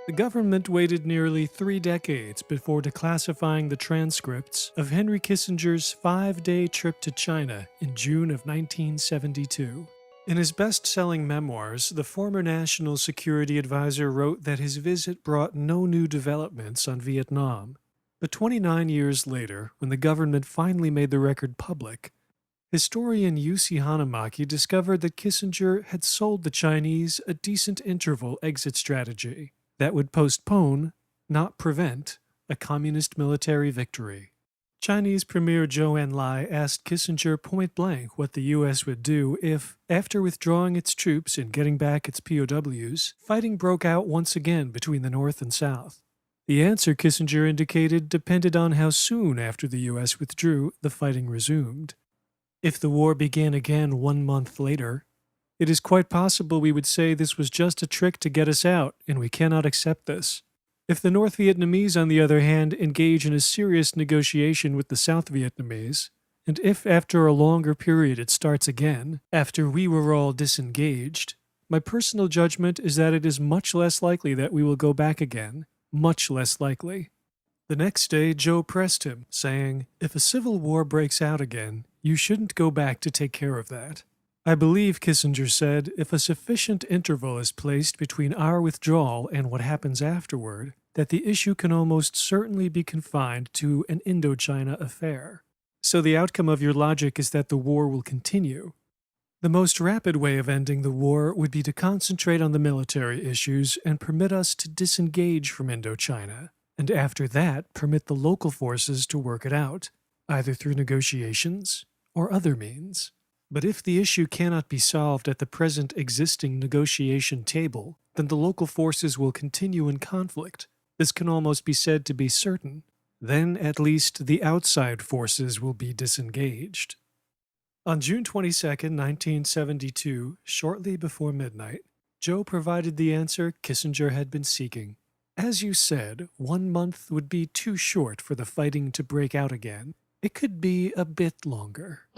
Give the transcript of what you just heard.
The government waited nearly 3 decades before declassifying the transcripts of Henry Kissinger's 5-day trip to China in June of 1972. In his best-selling memoirs, the former National Security Advisor wrote that his visit brought no new developments on Vietnam. But 29 years later, when the government finally made the record public, historian Yusi Hanamaki discovered that Kissinger had sold the Chinese a decent interval exit strategy that would postpone, not prevent, a communist military victory. Chinese Premier Zhou Enlai asked Kissinger point-blank what the U.S. would do if, after withdrawing its troops and getting back its POWs, fighting broke out once again between the North and South. The answer, Kissinger indicated, depended on how soon after the U.S. withdrew the fighting resumed. If the war began again 1 month later, it is quite possible we would say this was just a trick to get us out, and we cannot accept this. If the North Vietnamese, on the other hand, engage in a serious negotiation with the South Vietnamese, and if after a longer period it starts again, after we were all disengaged, my personal judgment is that it is much less likely that we will go back again, much less likely. The next day, Joe pressed him, saying, "If a civil war breaks out again, you shouldn't go back to take care of that." I believe, Kissinger said, if a sufficient interval is placed between our withdrawal and what happens afterward, that the issue can almost certainly be confined to an Indochina affair. So the outcome of your logic is that the war will continue. The most rapid way of ending the war would be to concentrate on the military issues and permit us to disengage from Indochina, and after that permit the local forces to work it out, either through negotiations or other means. But if the issue cannot be solved at the present existing negotiation table, then the local forces will continue in conflict. This can almost be said to be certain. Then, at least, the outside forces will be disengaged. On June 22, 1972, shortly before midnight, Joe provided the answer Kissinger had been seeking. As you said, 1 month would be too short for the fighting to break out again. It could be a bit longer.